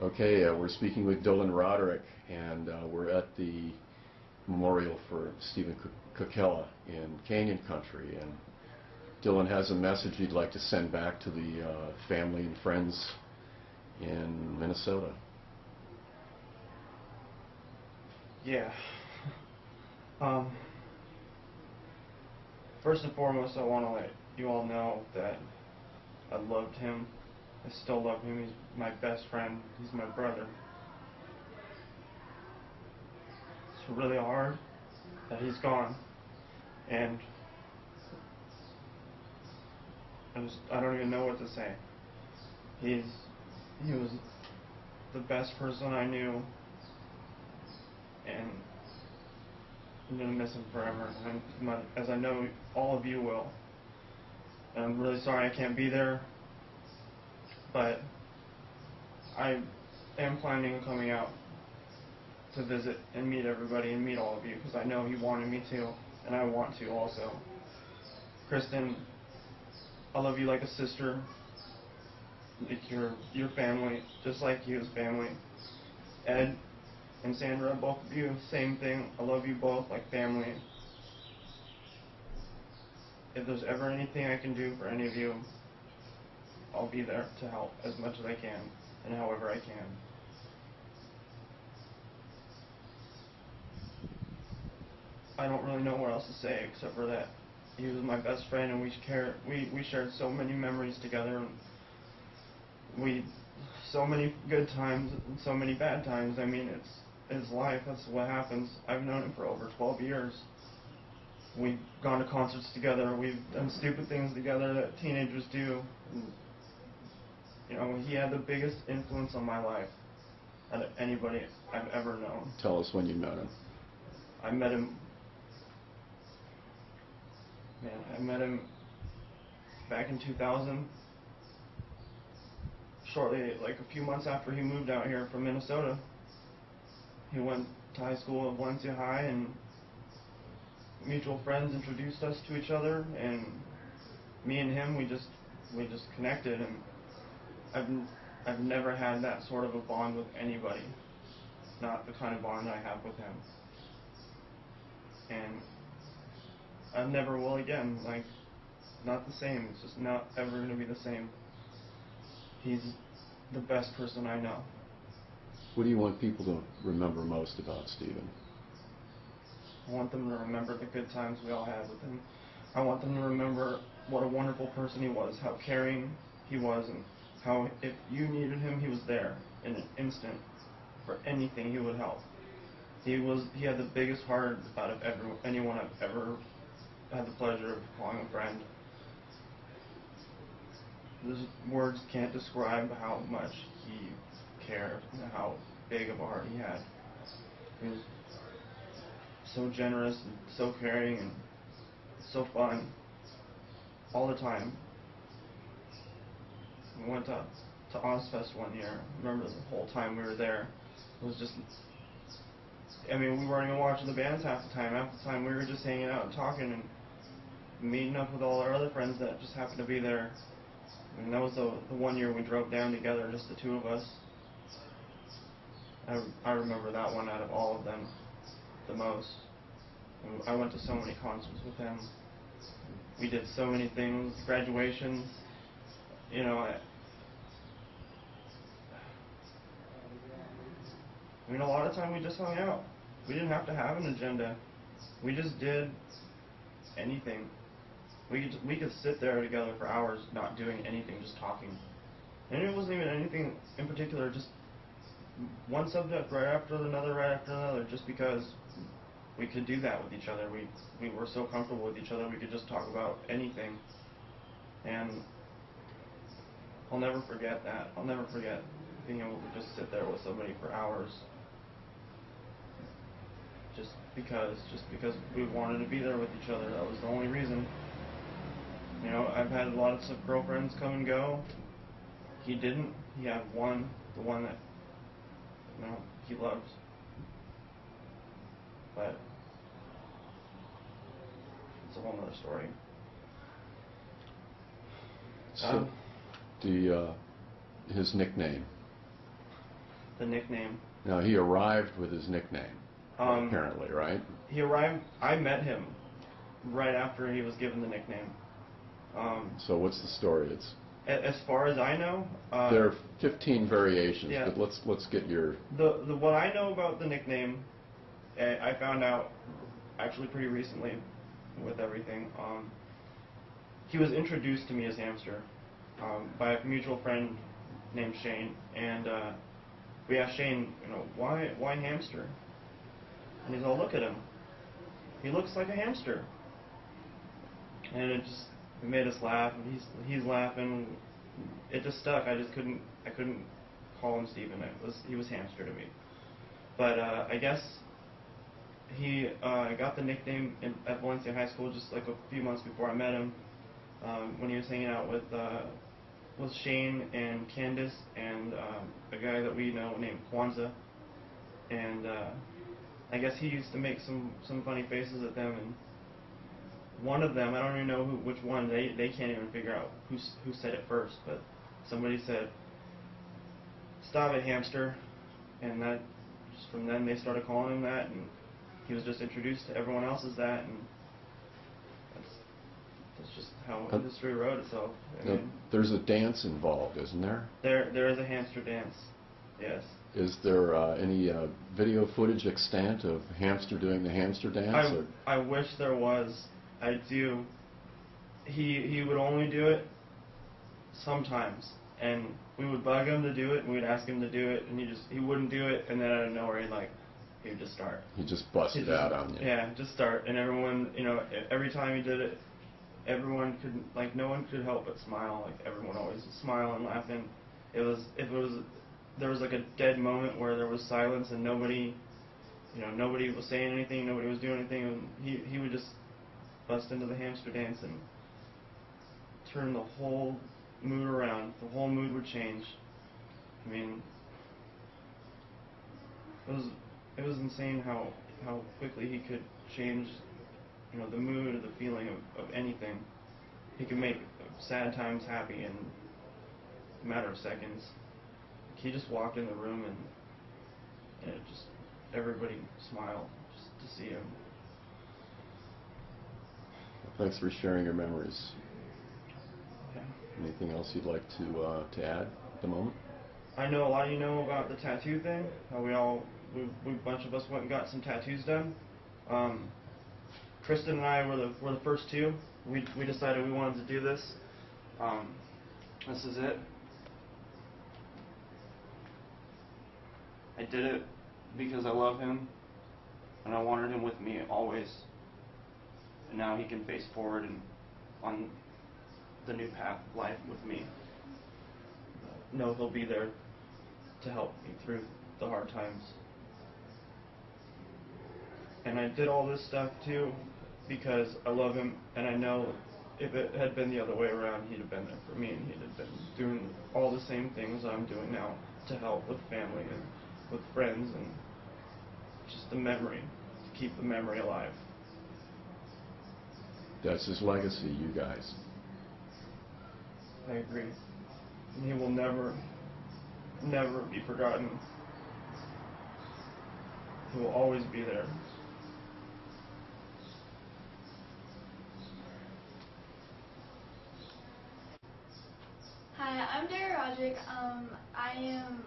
Okay, we're speaking with Darah Roderick, and we're at the memorial for Stephen Kokkila in Canyon Country. And Dylan has a message he'd like to send back to the family and friends in Minnesota. Yeah. First and foremost, I want to let you all know that I loved him. I still love him. He's my best friend. He's my brother. It's really hard that he's gone. And I don't even know what to say. He was the best person I knew, and I'm going to miss him forever, as I know all of you will. And I'm really sorry I can't be there, but I am planning on coming out to visit and meet everybody and meet all of you, because I know he wanted me to, and I want to also. Kristen, I love you like a sister, like your family, just like he was family. Ed and Sandra, both of you, same thing. I love you both like family. If there's ever anything I can do for any of you, I'll be there to help as much as I can and however I can. I don't really know what else to say except for that he was my best friend, and we shared so many memories together, and so many good times and so many bad times. I mean, it's life. That's what happens. I've known him for over 12 years. We've gone to concerts together. We've done stupid things together that teenagers do. And, you know, he had the biggest influence on my life out of anybody I've ever known. Tell us when you met him. I met him back in 2000, shortly, like a few months after he moved out here from Minnesota. He went to high school at Valencia High, and mutual friends introduced us to each other, and me and him, we just connected, and I've never had that sort of a bond with anybody, not the kind of bond I have with him, and I never will again. Like, not the same. It's just not ever going to be the same. He's the best person I know. What do you want people to remember most about Stephen? I want them to remember the good times we all had with him. I want them to remember what a wonderful person he was, how caring he was, and how if you needed him, he was there in an instant. For anything, he would help. He had the biggest heart out of anyone I've ever had the pleasure of calling a friend. Words can't describe how much he cared and how big of a heart he had. He was so generous and so caring and so fun all the time. We went to Ozfest one year. I remember the whole time we were there. It was just, I mean, we weren't even watching the bands half the time. Half the time we were just hanging out and talking and meeting up with all our other friends that just happened to be there. And that was the one year we drove down together, just the two of us. I remember that one out of all of them the most. And I went to so many concerts with him. We did so many things, graduations. You know, I mean, a lot of time we just hung out. We didn't have to have an agenda. We just did anything. We could sit there together for hours not doing anything, just talking. And it wasn't even anything in particular, just one subject right after another, just because we could do that with each other. We were so comfortable with each other, we could just talk about anything. And I'll never forget that. I'll never forget being able to just sit there with somebody for hours. Just because we wanted to be there with each other. That was the only reason. You know, I've had lots of girlfriends come and go. He didn't. He had one, the one that, you know, he loved. But it's a whole other story. So, his nickname. the nickname. Now, he arrived with his nickname, Um, apparently, right? He arrived. I met him right after he was given the nickname. So what's the story? It's As far as I know, there are 15 variations, yeah. but let's get your... The what I know about the nickname, I found out actually pretty recently with everything. He was introduced to me as Hamster by a mutual friend named Shane, and we asked Shane, why Hamster? And he's all, look at him. He looks like a hamster. And it made us laugh. And he's laughing. It just stuck. I couldn't call him Steven. He was Hamster to me. But I guess he got the nickname at Valencia High School just like a few months before I met him, when he was hanging out with Shane and Candace and a guy that we know named Kwanzaa. And I guess he used to make some funny faces at them, and one of them, I don't even know which one, they can't even figure out who said it first, but somebody said, "Stop it, Hamster," and that just from then they started calling him that, and he was just introduced to everyone else as that, and that's just how industry wrote itself. There's a dance involved, isn't there? There is a hamster dance, yes. Is there any video footage extant of Hamster doing the hamster dance? I wish there was. I do. He would only do it sometimes, and we would bug him to do it, and we'd ask him to do it, and he wouldn't do it, and then out of nowhere he would just start. He just busted out on you. Yeah, just start, and everyone, every time he did it, everyone could, no one could help but smile. Like, everyone always smiling, laughing. There was like a dead moment where there was silence and nobody was saying anything, nobody was doing anything, and he would just bust into the hamster dance and turn the whole mood around. The whole mood would change. I mean, it was insane how quickly he could change, the mood or the feeling of anything. He could make sad times happy in a matter of seconds. He just walked in the room and it just, everybody smiled just to see him. Thanks for sharing your memories. Okay. Anything else you'd like to add at the moment? I know a lot of you know about the tattoo thing. How we bunch of us went and got some tattoos done. Kristen and I were the first two. We decided we wanted to do this. This is it. I did it because I love him, and I wanted him with me always. And now he can face forward and on the new path of life with me. Know he'll be there to help me through the hard times. And I did all this stuff too because I love him, and I know if it had been the other way around, he'd have been there for me, and he'd have been doing all the same things I'm doing now to help with family and with friends, and just the memory, to keep the memory alive. That's his legacy, you guys. I agree. And he will never be forgotten. He will always be there. Hi, I'm Darah Roderick. I am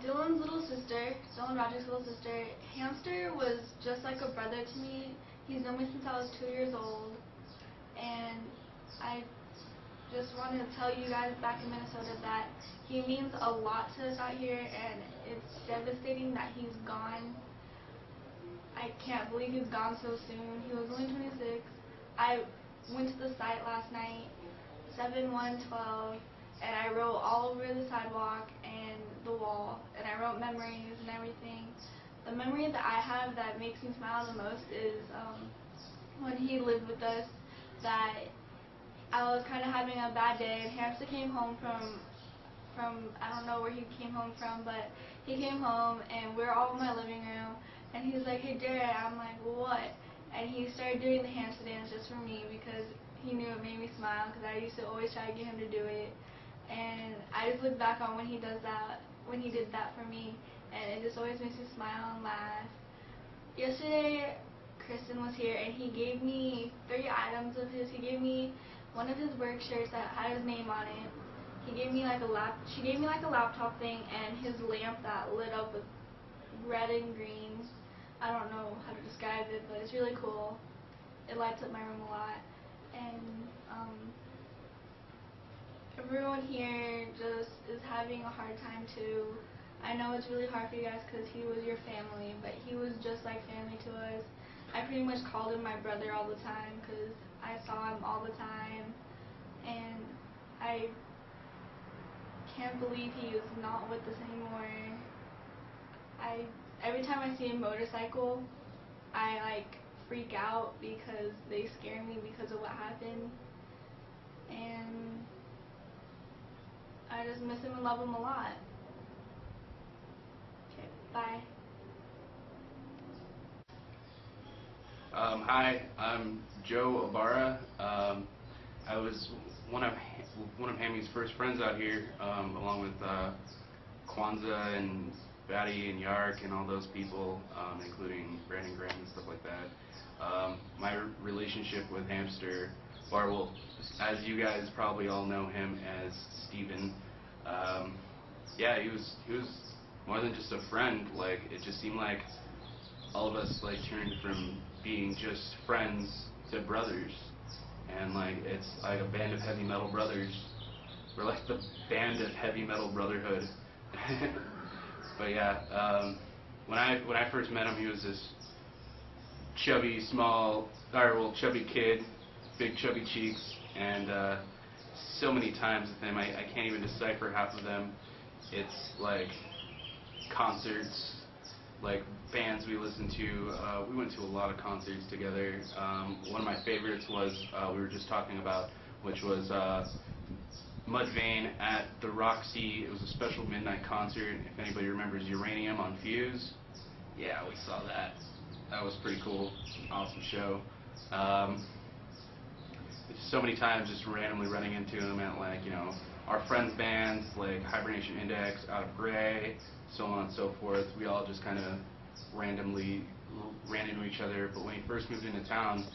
Dylan's little sister, Dylan Roderick's little sister. Hamster was just like a brother to me. He's known me since I was 2 years old. And I just wanted to tell you guys back in Minnesota that he means a lot to us out here, and it's devastating that he's gone. I can't believe he's gone so soon. He was only 26. I went to the site last night, 7/1/12, and I wrote all over the sidewalk and the wall, and I wrote memories and everything. The memory that I have that makes me smile the most is when he lived with us, that I was kind of having a bad day, and Hamster came home from I don't know where he came home from, but he came home, and we're all in my living room, and he's like, "Hey, Darah," I'm like, "What?" And he started doing the hamster dance just for me because he knew it made me smile, because I used to always try to get him to do it. And I just look back on when he did that for me, and it just always makes me smile and laugh. Yesterday, Kristen was here, and he gave me 3 items of his. He gave me one of his work shirts that had his name on it. He gave me like she gave me like a laptop thing, and his lamp that lit up with red and green. I don't know how to describe it, but it's really cool. It lights up my room a lot. And everyone here just is having a hard time too. I know it's really hard for you guys because he was your family, but he was just like family to us. I pretty much called him my brother all the time because I saw him all the time, and I can't believe he is not with us anymore. Every time I see a motorcycle, I like freak out because they scare me because of what happened, and I just miss him and love him a lot. Okay, bye. Hi, I'm Joe Ibarra. I was one of Hammy's first friends out here, along with Kwanzaa and Batty and Yark and all those people, including Brandon Grant and stuff like that. My relationship with Hamster, or well, as you guys probably all know him as Steven, yeah, he was more than just a friend. Like, it just seemed like all of us like turned from being just friends to brothers, and like it's like a band of heavy metal brothers. We're like the band of heavy metal brotherhood. But yeah, when I first met him, he was this chubby, chubby kid, big chubby cheeks, and so many times with him, I can't even decipher half of them. It's like concerts, like bands we listened to. We went to a lot of concerts together. One of my favorites was we were just talking about, which was Mudvayne at the Roxy. It was a special midnight concert. If anybody remembers Uranium on Fuse, yeah, we saw that. That was pretty cool. Awesome show. So many times just randomly running into him at, like, you know, our friends' bands like Hibernation Index, Out of Gray, so on and so forth. We all just kind of randomly ran into each other. But when he first moved into town,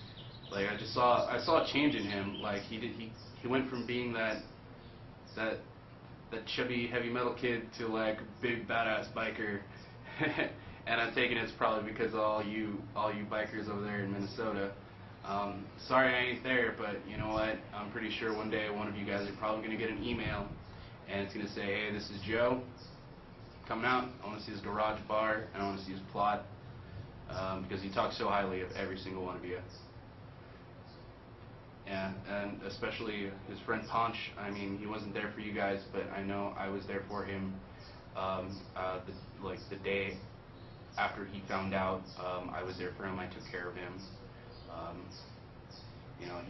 like, I saw a change in him. Like, he went from being that chubby heavy metal kid to like big badass biker. And I'm taking it's probably because of all you bikers over there in Minnesota. Sorry I ain't there, but you know what? I'm pretty sure one day one of you guys are probably going to get an email, and it's going to say, hey, this is Joe coming out. I want to see his garage bar, and I want to see his plot, because he talks so highly of every single one of you. Yeah, and especially his friend Ponch. I mean, he wasn't there for you guys, but I know I was there for him. The day after he found out, I was there for him. I took care of him. You know,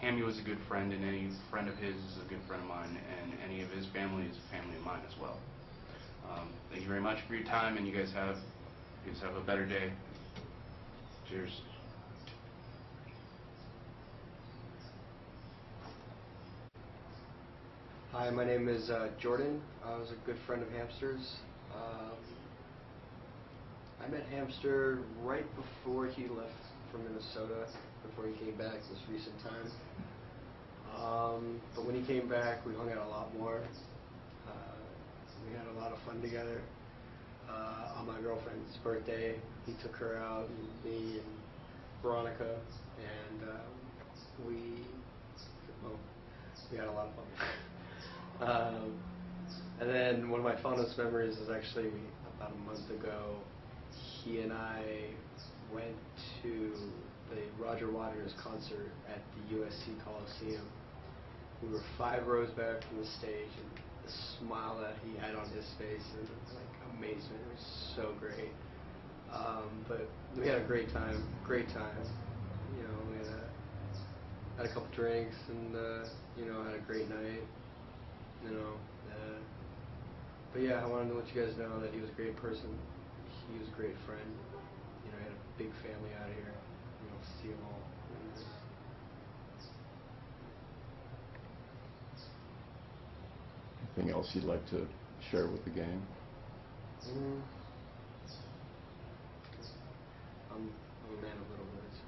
Hammy was a good friend, and any friend of his is a good friend of mine, and any of his family is a family of mine as well. Thank you very much for your time, and you guys have a better day. Cheers. Hi, my name is Jordan. I was a good friend of Hamster's. I met Hamster right before he left from Minnesota, before he came back this recent time. But when he came back, we hung out a lot more. We had a lot of fun together. On my girlfriend's birthday, he took her out, and me and Veronica, and we had a lot of fun. And then one of my fondest memories is actually about a month ago. He and I went to the Roger Waters concert at the USC Coliseum. We were 5 rows back from the stage, and the smile that he had on his face and like amazement, it was so great. But we had a great time. You know, we had a couple drinks and you know, had a great night. You know, but yeah, I wanted to let you guys know that he was a great person. He was a great friend. You know, he had a big family out here. You know, see them all. Anything else you'd like to share with the gang? Mm. I'm a man of little words.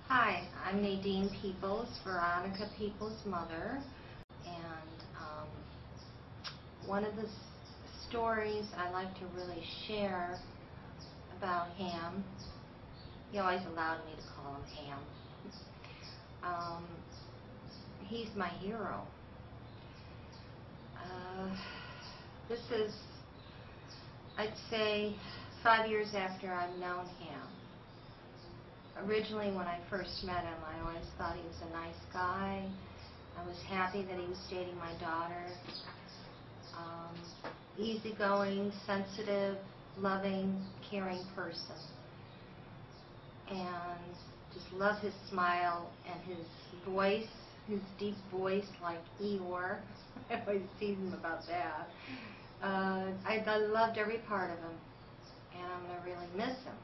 Hi, I'm Nadine Peeples, Veronica Peeples' mother, and one of the stories I like to really share about Ham, he always allowed me to call him Ham. He's my hero. This is, I'd say, 5 years after I've known Ham. Originally, when I first met him, I always thought he was a nice guy. I was happy that he was dating my daughter. Easygoing, sensitive, loving, caring person. And just love his smile and his voice, his deep voice like Eeyore. I always tease him about that. I loved every part of him, and I'm going to really miss him.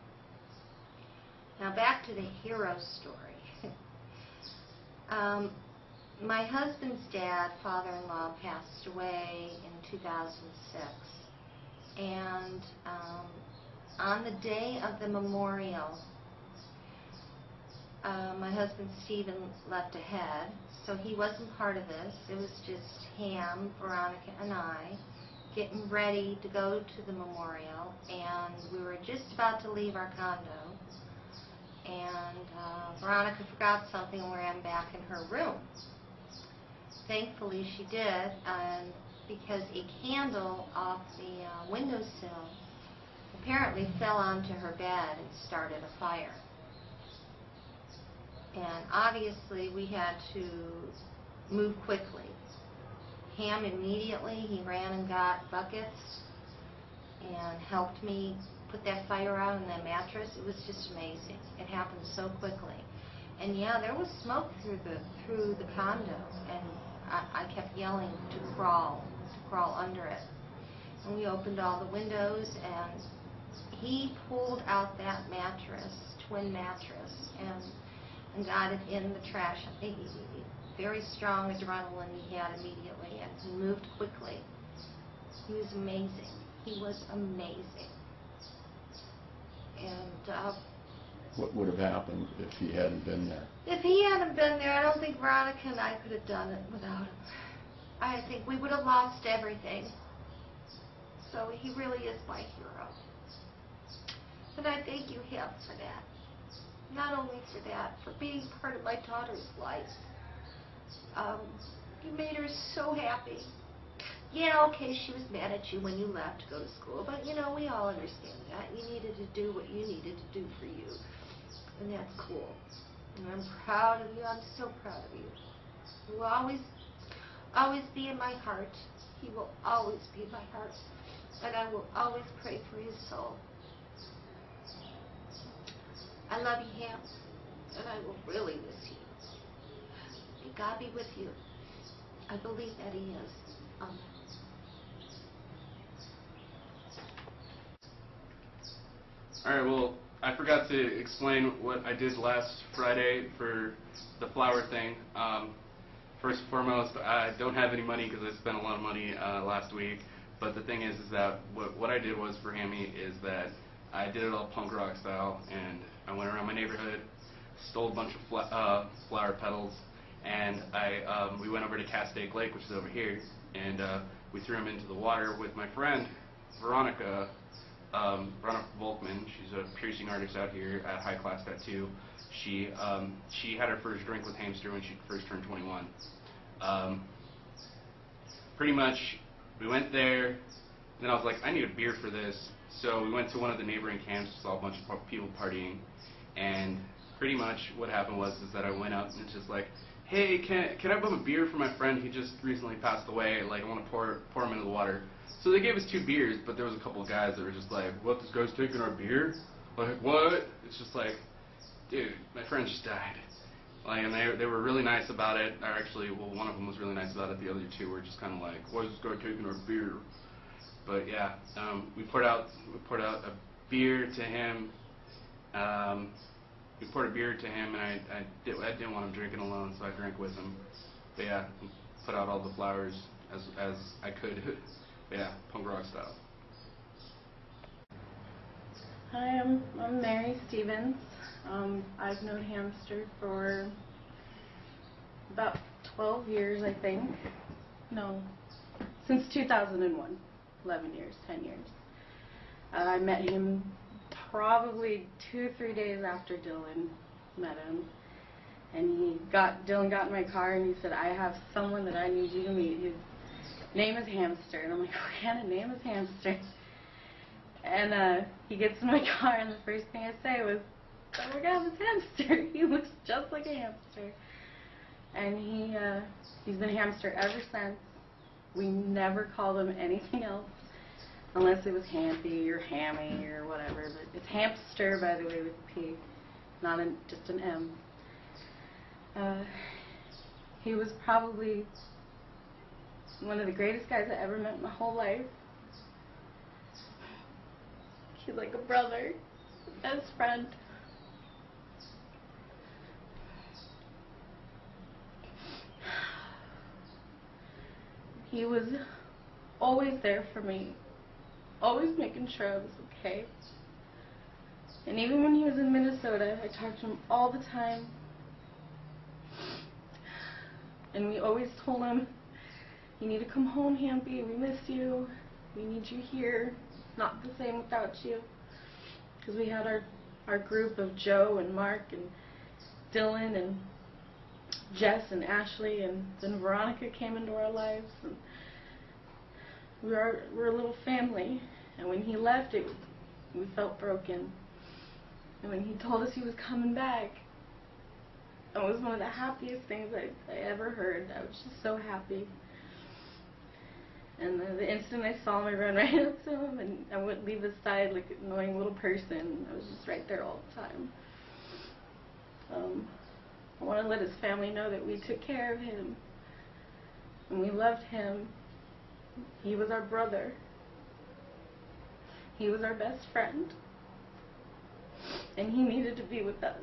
Now back to the hero story. My husband's dad, father-in-law, passed away in 2006. And on the day of the memorial, my husband Stephen leapt ahead, so he wasn't part of this. It was just Ham, Veronica, and I getting ready to go to the memorial, and we were just about to leave our condo. And Veronica forgot something and ran back in her room. Thankfully she did, and because a candle off the windowsill apparently fell onto her bed and started a fire. And obviously we had to move quickly. Ham immediately, he ran and got buckets and helped me put that fire out on that mattress. It was just amazing. It happened so quickly. And yeah, there was smoke through the condo, and I kept yelling to crawl under it. And we opened all the windows, and he pulled out that mattress, twin mattress, and got it in the trash. Very strong adrenaline he had immediately, and he moved quickly. He was amazing. He was amazing. And What would have happened if he hadn't been there? if he hadn't been there, I don't think Veronica and I could have done it without him. I think we would have lost everything. So he really is my hero. And I thank you, Ham, for that. Not only for that, for being part of my daughter's life. You made her so happy. Yeah, okay, she was mad at you when you left to go to school, but you know, we all understand that. You needed to do what you needed to do for you. And that's cool. And I'm proud of you. I'm so proud of you. You will always be in my heart. He will always be in my heart. And I will always pray for his soul. I love you, Ham, and I will really miss you. May God be with you. I believe that he is. Alright, well, I forgot to explain what I did last Friday for the flower thing. First and foremost, I don't have any money because I spent a lot of money last week. But the thing is that what I did was for Hammy is that I did it all punk rock style, and I went around my neighborhood, stole a bunch of flower petals, and we went over to Castaic Lake, which is over here, and we threw them into the water with my friend Veronica Volkman. She's a piercing artist out here at High Class Tattoo. She had her first drink with Hamster when she first turned 21. Pretty much, we went there, and then I was like, I need a beer for this. So we went to one of the neighboring camps, saw a bunch of people partying, and pretty much what happened was that I went up and it's just like, hey, can I bum a beer for my friend? He just recently passed away. Like, I want to pour him into the water. So they gave us 2 beers, but there was a couple of guys that were just like, what, this guy's taking our beer? Like, what? It's just like, dude, my friend just died. Like, and they were really nice about it. Or actually, well, one of them was really nice about it. The other 2 were just kind of like, why is this guy taking our beer? But yeah, we poured out a beer to him. We poured a beer to him, and I didn't want him drinking alone, so I drank with him. but yeah, put out all the flowers as I could. But yeah, punk rock style. Hi, I'm Mary Stevens. I've known Hamster for about 12 years, I think. No, since 2001. 11 years, 10 years. I met him probably 2-3 days after Dylan met him. And Dylan got in my car and he said, I have someone that I need you to meet. His name is Hamster. And I'm like, what kind of name is Hamster? And he gets in my car and the first thing I say was, oh my God, it's Hamster. He looks just like a hamster. And he's been Hamster ever since. We never called him anything else unless it was Hampy or Hammy or whatever. But it's Hamster, by the way, with a P, not just an M. He was probably one of the greatest guys I ever met in my whole life. He's like a brother, best friend. He was always there for me, always making sure I was okay. And even when he was in Minnesota, I talked to him all the time. And we always told him, you need to come home, Hampy, we miss you, we need you here. It's not the same without you. Because we had our group of Joe and Mark and Dylan and Jess and Ashley, and then Veronica came into our lives. And we're a little family. And when he left, we felt broken. And when he told us he was coming back, it was one of the happiest things I ever heard. I was just so happy. And the instant I saw him, I ran right up to him, and I wouldn't leave his side like an annoying little person. I was just right there all the time. I want to let his family know that we took care of him, and we loved him. He was our brother. He was our best friend, and he needed to be with us.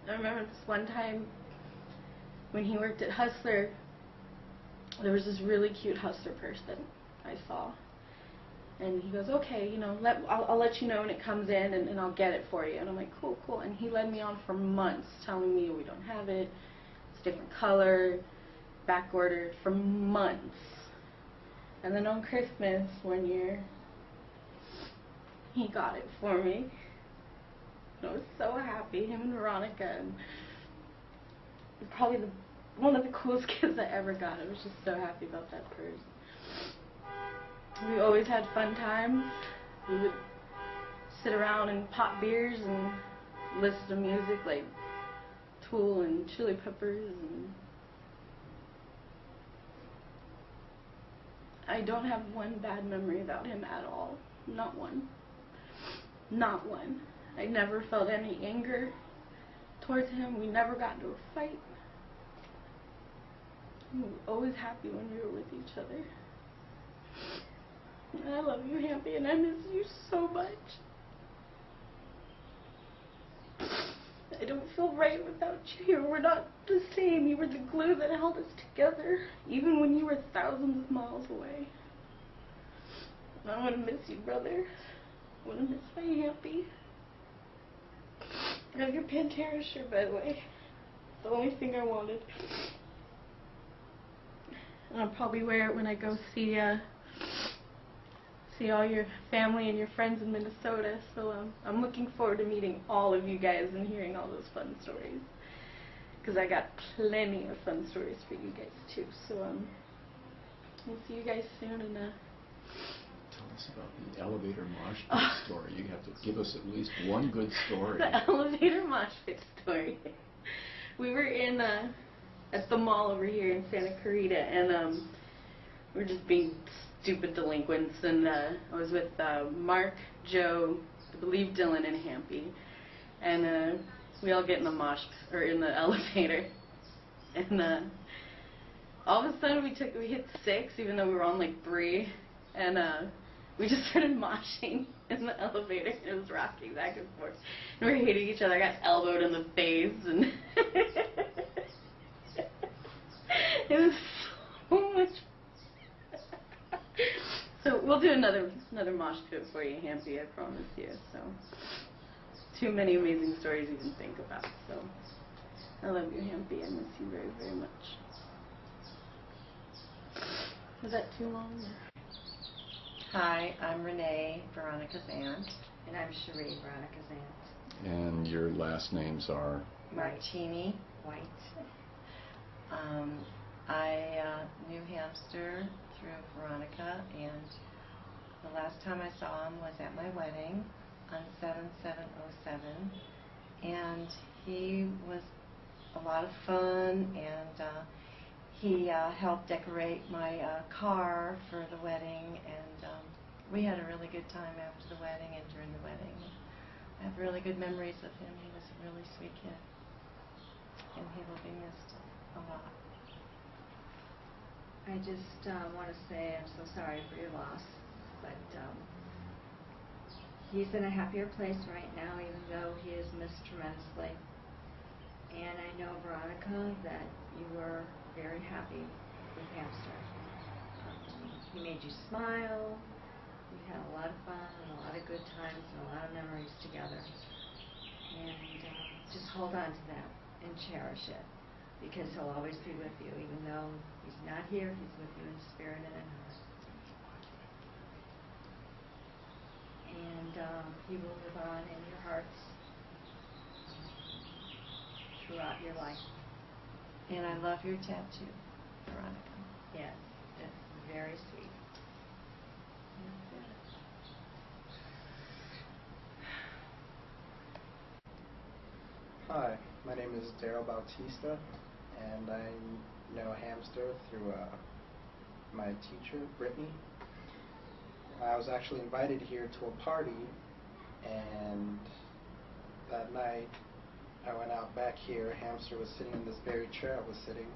I remember this one time when he worked at Hustler, there was this really cute Hustler person I saw. And he goes, okay, you know, I'll let you know when it comes in, and I'll get it for you. And I'm like, cool, cool. And he led me on for months, telling me we don't have it, it's a different color, back ordered, for months. And then on Christmas one year, he got it for me. And I was so happy, him and Veronica, and probably one of the coolest gifts I ever got. I was just so happy about that purse. We always had fun times. We would sit around and pop beers and listen to music like Tool and Chili Peppers. And I don't have one bad memory about him at all. Not one. Not one. I never felt any anger towards him. We never got into a fight. We were always happy when we were with each other. And I love you, Hampy, and I miss you so much. I don't feel right without you here. We're not the same. You were the glue that held us together, even when you were thousands of miles away. And I want to miss you, brother. I want to miss my Hampy. I have your Pantera shirt, by the way. The only thing I wanted. And I'll probably wear it when I go see all your family and your friends in Minnesota. So I'm looking forward to meeting all of you guys and hearing all those fun stories. Because I got plenty of fun stories for you guys too. So we'll see you guys soon. And Tell us about the elevator mosh pit story. You have to give us at least one good story. The elevator mosh pit story. We were in at the mall over here in Santa Clarita, and we were just being stupid delinquents. And I was with Mark, Joe, I believe Dylan, and Hampy, and we all get in the in the elevator, and all of a sudden we hit 6, even though we were on like 3, and we just started moshing in the elevator. It was rocking back and forth. And we were hitting each other. I got elbowed in the face, and another mosh pit for you, Hampy, I promise you. So, too many amazing stories to even think about. So, I love you, Hampy. I miss you very, very much. Was that too long? Hi, I'm Rene, Veronica's aunt. And I'm Cheri, Veronica's aunt. And your last names are? Martini, White. I knew Hamster through Veronica, and the last time I saw him was at my wedding on 7/7/07, and he was a lot of fun, and he helped decorate my car for the wedding, and we had a really good time after the wedding and during the wedding. I have really good memories of him. He was a really sweet kid, and he will be missed a lot. I just want to say I'm so sorry for your loss, but he's in a happier place right now, even though he is missed tremendously. And I know, Veronica, that you were very happy with Hamster. He made you smile. We had a lot of fun and a lot of good times and a lot of memories together. And just hold on to that and cherish it, because he'll always be with you. Even though he's not here, he's with you in spirit and in heart. And he will live on in your hearts throughout your life. And I love your tattoo, Veronica. Yes, it's very sweet. Hi, my name is Darryl Bautista, and I know Hamster through my teacher, Brittany. I was actually invited here to a party, and that night I went out back here. Hamster was sitting in this very chair I was sitting,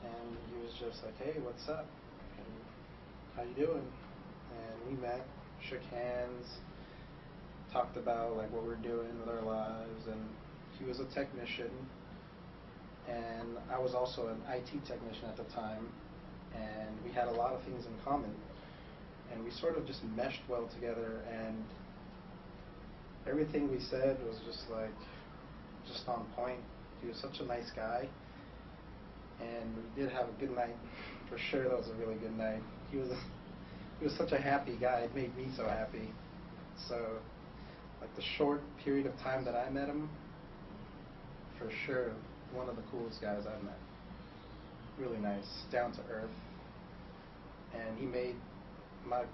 and he was just like, "Hey, what's up? And how you doing?" And we met, shook hands, talked about like what we're doing with our lives, and he was a technician, and I was also an IT technician at the time, and we had a lot of things in common, and we sort of just meshed well together, and everything we said was just like, just on point. He was such a nice guy, and we did have a good night. For sure, that was a really good night. He was such a happy guy. It made me so happy. So, like the short period of time that I met him, for sure, one of the coolest guys I've met. Really nice, down to earth, and he made my